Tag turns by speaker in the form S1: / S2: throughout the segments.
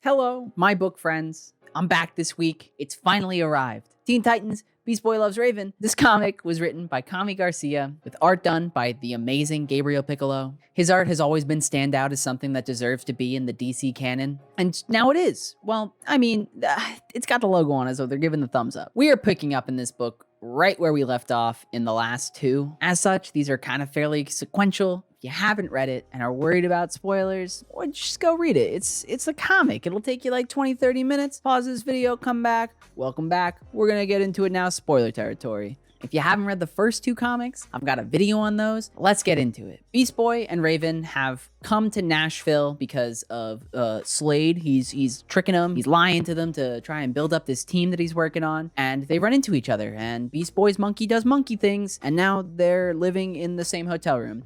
S1: Hello, my book friends. I'm back this week. It's finally arrived. Teen Titans, Beast Boy Loves Raven. This comic was written by Garcia with art done by the amazing Gabriel Picolo. His art has always been stand out as something that deserves to be in the DC canon, and now it is. Well, I mean, it's got the logo on it, so they're giving the thumbs up. We are picking up in this book right where we left off in the last two. As such, these are kind of fairly sequential. If you haven't read it and are worried about spoilers, or just go read it. It's a comic. It'll take you like 20-30 minutes. Pause this video, come back. Welcome back. We're gonna get into it now, spoiler territory. If you haven't read the first two comics, I've got a video on those. Let's get into it. Beast Boy and Raven have come to Nashville because of Slade. He's tricking them. He's lying to them to try and build up this team that he's working on. And they run into each other. And Beast Boy's monkey does monkey things. And now they're living in the same hotel room.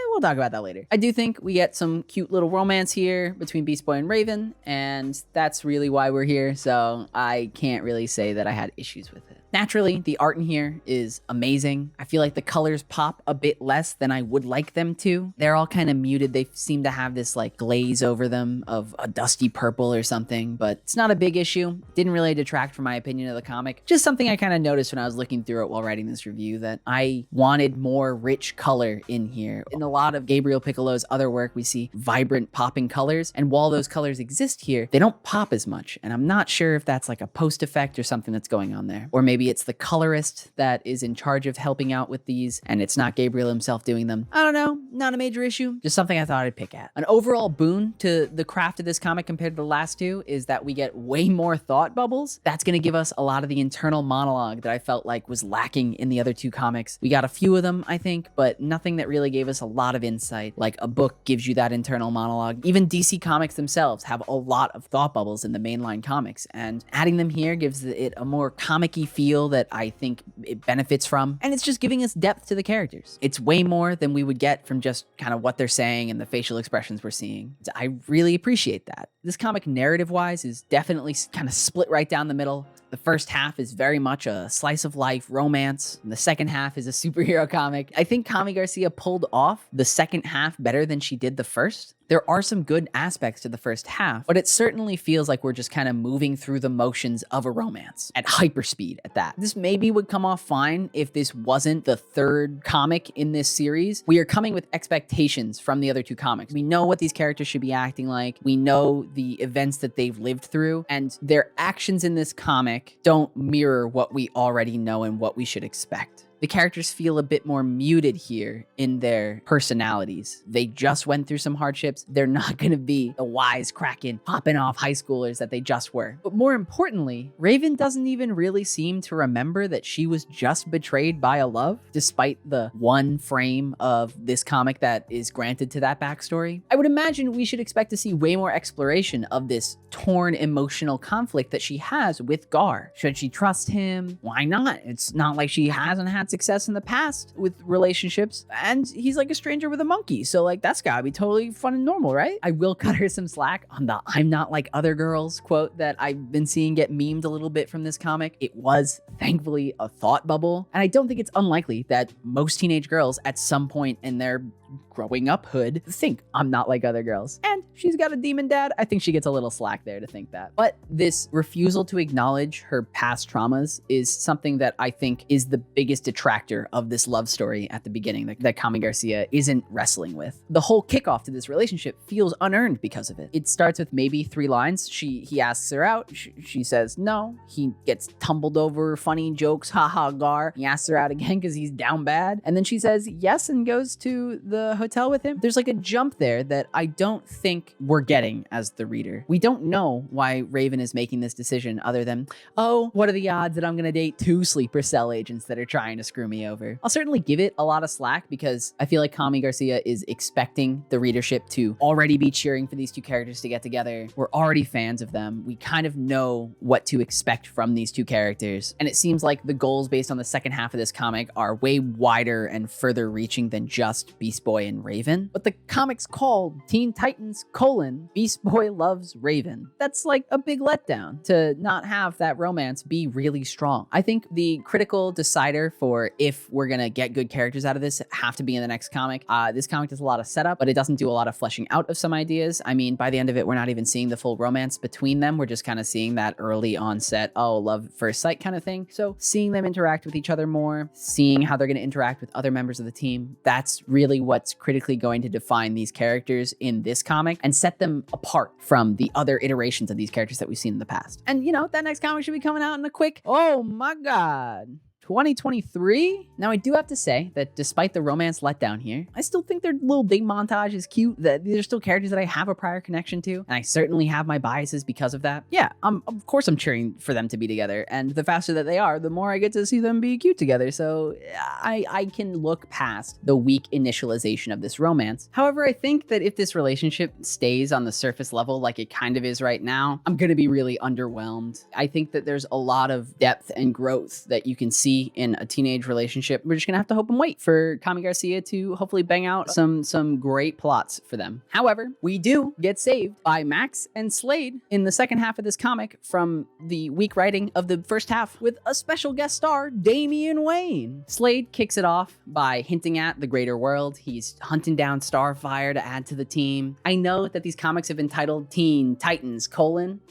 S1: We'll talk about that later. I do think we get some cute little romance here between Beast Boy and Raven, and that's really why we're here, so I can't really say that I had issues with it. Naturally, the art in here is amazing. I feel like the colors pop a bit less than I would like them to. They're all kind of muted. They seem to have this like glaze over them of a dusty purple or something, but it's not a big issue. Didn't really detract from my opinion of the comic. Just something I kind of noticed when I was looking through it while writing this review, that I wanted more rich color in here. In a lot of Gabriel Picolo's other work, we see vibrant popping colors, and while those colors exist here, they don't pop as much, and I'm not sure if that's like a post effect or something that's going on there. Or maybe it's the colorist that is in charge of helping out with these, and it's not Gabriel himself doing them. I don't know, not a major issue, just something I thought I'd pick at. An overall boon to the craft of this comic compared to the last two is that we get way more thought bubbles. That's gonna give us a lot of the internal monologue that I felt like was lacking in the other two comics. We got a few of them, I think, but nothing that really gave us a lot of insight like a book gives you that internal monologue. Even DC Comics themselves have a lot of thought bubbles in the mainline comics, and adding them here gives it a more comic-y feel that I think it benefits from, and it's just giving us depth to the characters. It's way more than we would get from just kind of what they're saying and the facial expressions we're seeing. I really appreciate that. This comic, narrative-wise, is definitely kind of split right down the middle. The first half is very much a slice of life romance, and the second half is a superhero comic. I think Garcia pulled off the second half better than she did the first. There are some good aspects to the first half, but it certainly feels like we're just kind of moving through the motions of a romance at hyperspeed at that. This maybe would come off fine if this wasn't the third comic in this series. We are coming with expectations from the other two comics. We know what these characters should be acting like. We know the events that they've lived through, and their actions in this comic don't mirror what we already know and what we should expect. The characters feel a bit more muted here in their personalities. They just went through some hardships. They're not going to be the wisecracking, popping off high schoolers that they just were. But more importantly, Raven doesn't even really seem to remember that she was just betrayed by a love, despite the one frame of this comic that is granted to that backstory. I would imagine we should expect to see way more exploration of this torn emotional conflict that she has with Gar. Should she trust him? Why not? It's not like she hasn't had success in the past with relationships, and he's like a stranger with a monkey, so like that's gotta be totally fun and normal, right? I will cut her some slack on the "I'm not like other girls" quote that I've been seeing get memed a little bit from this comic. It was thankfully a thought bubble, and I don't think it's unlikely that most teenage girls at some point in their growing up hood think I'm not like other girls. And she's got a demon dad. I think she gets a little slack there to think that. But this refusal to acknowledge her past traumas is something that I think is the biggest detractor of this love story at the beginning that Garcia isn't wrestling with. The whole kickoff to this relationship feels unearned because of it. It starts with maybe 3 lines. He asks her out. She says no. He gets tumbled over, funny jokes, haha, Gar. He asks her out again because he's down bad. And then she says yes and goes to the hotel with him. There's like a jump there that I don't think we're getting as the reader. We don't know why Raven is making this decision other than, oh, what are the odds that I'm gonna date 2 sleeper cell agents that are trying to screw me over? I'll certainly give it a lot of slack because I feel like Garcia is expecting the readership to already be cheering for these two characters to get together. We're already fans of them. We kind of know what to expect from these two characters. And it seems like the goals based on the second half of this comic are way wider and further reaching than just Beast Boy and Raven, but the comic's called Teen Titans: Beast Boy Loves Raven. That's like a big letdown to not have that romance be really strong. I think the critical decider for if we're gonna get good characters out of this have to be in the next comic. This comic does a lot of setup, but it doesn't do a lot of fleshing out of some ideas. I mean, by the end of it, we're not even seeing the full romance between them. We're just kind of seeing that early onset, oh, love at first sight kind of thing. So seeing them interact with each other more, seeing how they're going to interact with other members of the team, that's really what's critically going to define these characters in this comic and set them apart from the other iterations of these characters that we've seen in the past. And you know, that next comic should be coming out in a quick, oh my God, 2023? Now, I do have to say that despite the romance letdown here, I still think their little date montage is cute, that these are still characters that I have a prior connection to, and I certainly have my biases because of that. Yeah, of course I'm cheering for them to be together, and the faster that they are, the more I get to see them be cute together, so I can look past the weak initialization of this romance. However, I think that if this relationship stays on the surface level like it kind of is right now, I'm gonna be really underwhelmed. I think that there's a lot of depth and growth that you can see in a teenage relationship. We're just gonna have to hope and wait for Kami Garcia to hopefully bang out some great plots for them. However, we do get saved by Max and Slade in the second half of this comic from the weak writing of the first half with a special guest star, Damian Wayne. Slade kicks it off by hinting at the greater world. He's hunting down Starfire to add to the team. I know that these comics have been titled Teen Titans: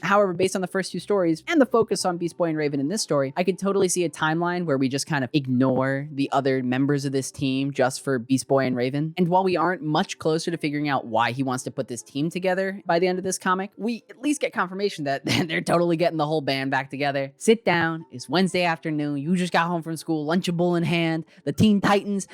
S1: However, based on the first two stories and the focus on Beast Boy and Raven in this story, I could totally see a timeline where we just kind of ignore the other members of this team just for Beast Boy and Raven. And while we aren't much closer to figuring out why he wants to put this team together by the end of this comic, we at least get confirmation that they're totally getting the whole band back together. Sit down, it's Wednesday afternoon, you just got home from school, Lunchable in hand, the Teen Titans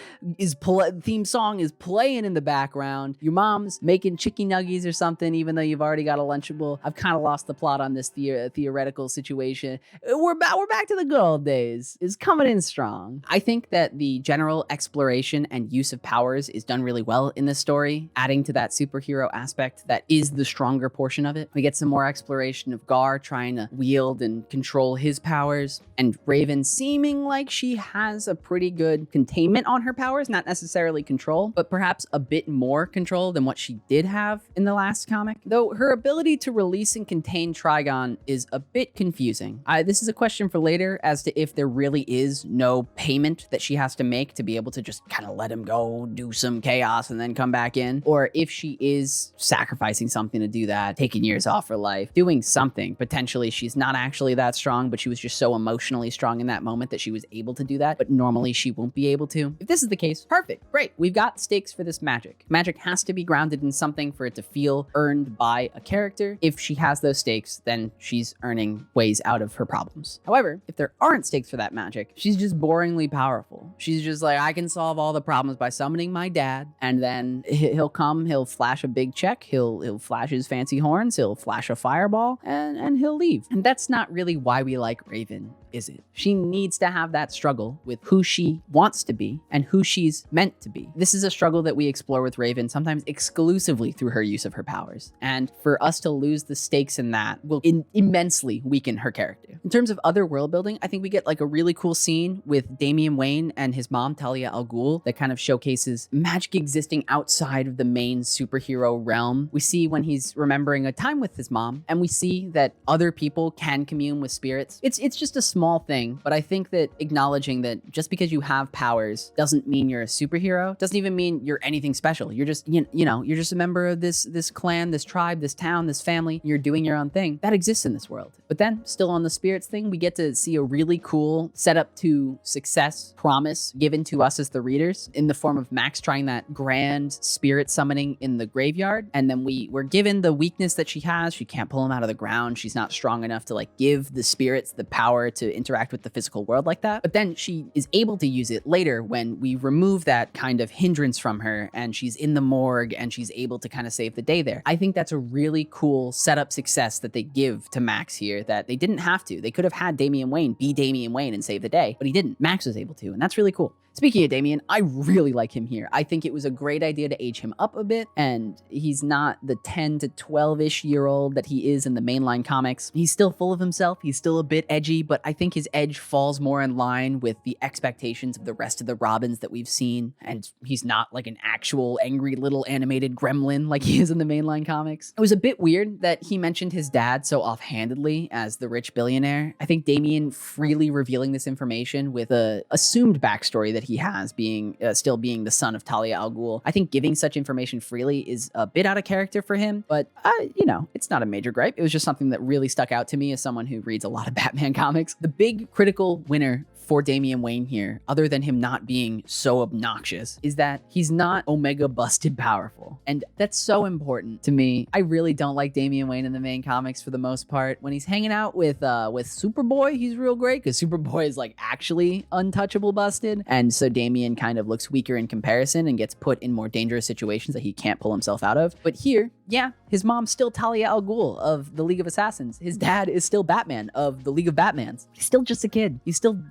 S1: theme song is playing in the background, your mom's making chicken nuggies or something, even though you've already got a Lunchable. I've kind of lost the plot on this theoretical situation. We're back to the good old days. It's coming in strong. I think that the general exploration and use of powers is done really well in this story, adding to that superhero aspect that is the stronger portion of it. We get some more exploration of Gar trying to wield and control his powers, and Raven seeming like she has a pretty good containment on her powers, not necessarily control, but perhaps a bit more control than what she did have in the last comic. Though her ability to release and contain Trigon is a bit confusing. This is a question for later as to if there really is no payment that she has to make to be able to just kind of let him go, do some chaos, and then come back in, or if she is sacrificing something to do that, taking years off her life, doing something. Potentially she's not actually that strong, but she was just so emotionally strong in that moment that she was able to do that, but normally she won't be able to. If this is the case, perfect, great. We've got stakes for this magic. Magic has to be grounded in something for it to feel earned by a character. If she has those stakes, then she's earning ways out of her problems. However, if there aren't stakes for that magic, she's just boringly powerful. She's just like, I can solve all the problems by summoning my dad, and then he'll come, he'll flash a big check, he'll flash his fancy horns, he'll flash a fireball, and he'll leave. And that's not really why we like Raven, is it? She needs to have that struggle with who she wants to be and who she's meant to be. This is a struggle that we explore with Raven, sometimes exclusively through her use of her powers. And for us to lose the stakes in that will immensely weaken her character. In terms of other world building, I think we get like a really cool scene with Damian Wayne and his mom, Talia al Ghul, that kind of showcases magic existing outside of the main superhero realm. We see when he's remembering a time with his mom, and we see that other people can commune with spirits. It's just a small thing, but I think that acknowledging that just because you have powers doesn't mean you're a superhero, doesn't even mean you're anything special. You're just, you know, you're just a member of this clan, this tribe, this town, this family. You're doing your own thing. That exists in this world. But then, still on the spirits thing, we get to see a really cool setup to success promise given to us as the readers in the form of Max trying that grand spirit summoning in the graveyard. And then we're given the weakness that she has. She can't pull him out of the ground. She's not strong enough to like give the spirits the power to interact with the physical world like that. But then she is able to use it later when we remove that kind of hindrance from her and she's in the morgue and she's able to kind of save the day there. I think that's a really cool setup success that they give to Max here that they didn't have to. They could have had Damian Wayne be Damian Wayne and save the day, but he didn't. Max was able to, and that's really cool. Speaking of Damian, I really like him here. I think it was a great idea to age him up a bit, and he's not the 10 to 12-ish year old that he is in the mainline comics. He's still full of himself, he's still a bit edgy, but I think his edge falls more in line with the expectations of the rest of the Robins that we've seen, and he's not like an actual angry little animated gremlin like he is in the mainline comics. It was a bit weird that he mentioned his dad so offhandedly as the rich billionaire. I think Damian freely revealing this information with a assumed backstory that he has, being still being the son of Talia al Ghul. I think giving such information freely is a bit out of character for him, but you know, it's not a major gripe. It was just something that really stuck out to me as someone who reads a lot of Batman comics. The big critical winner for Damian Wayne here, other than him not being so obnoxious, is that he's not Omega busted powerful. And that's so important to me. I really don't like Damian Wayne in the main comics for the most part. When he's hanging out with Superboy, he's real great because Superboy is like actually untouchable busted. And so Damian kind of looks weaker in comparison and gets put in more dangerous situations that he can't pull himself out of. But here, yeah, his mom's still Talia al Ghul of the League of Assassins. His dad is still Batman of the League of Batmans. He's still just a kid. He's still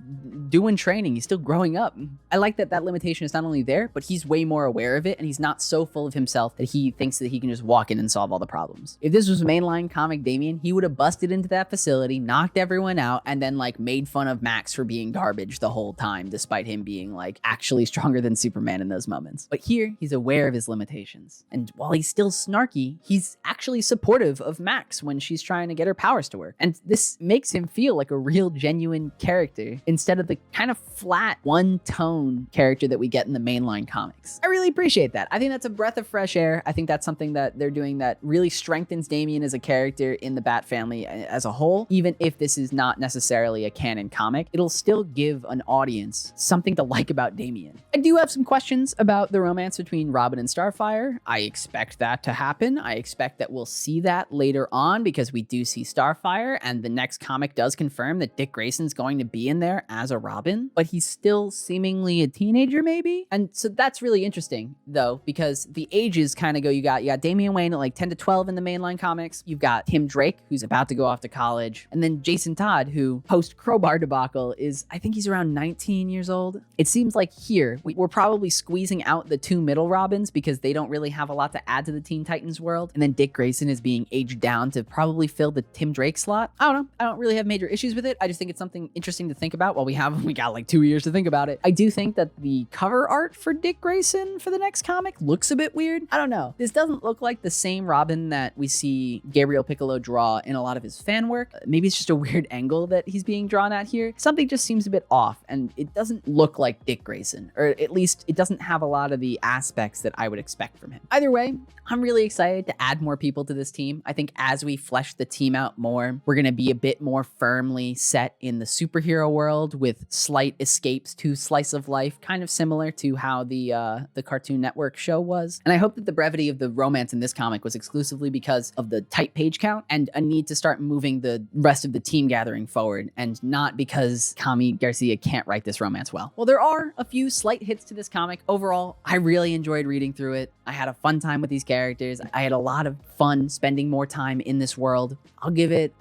S1: doing training. He's still growing up. I like that that limitation is not only there, but he's way more aware of it, and he's not so full of himself that he thinks that he can just walk in and solve all the problems. If this was mainline comic Damian, he would have busted into that facility, knocked everyone out, and then like made fun of Max for being garbage the whole time, despite him being like actually stronger than Superman in those moments. But here, he's aware of his limitations. And while he's still snarky, he's actually supportive of Max when she's trying to get her powers to work. And this makes him feel like a real genuine character instead of the kind of flat one-tone character that we get in the mainline comics. I really appreciate that. I think that's a breath of fresh air. I think that's something that they're doing that really strengthens Damian as a character in the Bat family as a whole. Even if this is not necessarily a canon comic, it'll still give an audience something to like about Damian. I do have some questions about the romance between Robin and Starfire. I expect that to happen. I expect that we'll see that later on because we do see Starfire, and the next comic does confirm that Dick Grayson's going to be in there as a Robin, but he's still seemingly a teenager maybe. And so that's really interesting though, because the ages kind of go, you got Damian Wayne at like 10 to 12 in the mainline comics. You've got Tim Drake, who's about to go off to college. And then Jason Todd, who post Crowbar debacle is, I think he's around 19 years old. It seems like here we're probably squeezing out the two middle Robins because they don't really have a lot to add to the Teen Titans world. And then Dick Grayson is being aged down to probably fill the Tim Drake slot. I don't know. I don't really have major issues with it. I just think it's something interesting to think about while we got like 2 years to think about it. I do think that the cover art for Dick Grayson for the next comic looks a bit weird. I don't know. This doesn't look like the same Robin that we see Gabriel Picolo draw in a lot of his fan work. Maybe it's just a weird angle that he's being drawn at here. Something just seems a bit off, and it doesn't look like Dick Grayson, or at least it doesn't have a lot of the aspects that I would expect from him. Either way, I'm really excited to add more people to this team. I think as we flesh the team out more, we're going to be a bit more firmly set in the superhero world with slight escapes to slice of life, kind of similar to how the Cartoon Network show was. And I hope that the brevity of the romance in this comic was exclusively because of the tight page count and a need to start moving the rest of the team gathering forward, and not because Kami Garcia can't write this romance well. Well, there are a few slight hits to this comic. Overall, I really enjoyed reading through it. I had a fun time with these characters. I had a lot of fun spending more time in this world. I'll give it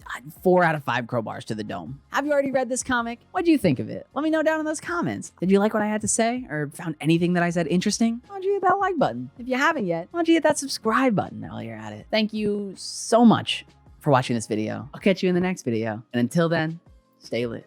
S1: 4 out of 5 crowbars to the dome. Have you already read this comic? What do you think of it? Let me know down in those comments. Did you like what I had to say or found anything that I said interesting? Why don't you hit that like button? If you haven't yet, why don't you hit that subscribe button while you're at it? Thank you so much for watching this video. I'll catch you in the next video. And until then, stay lit.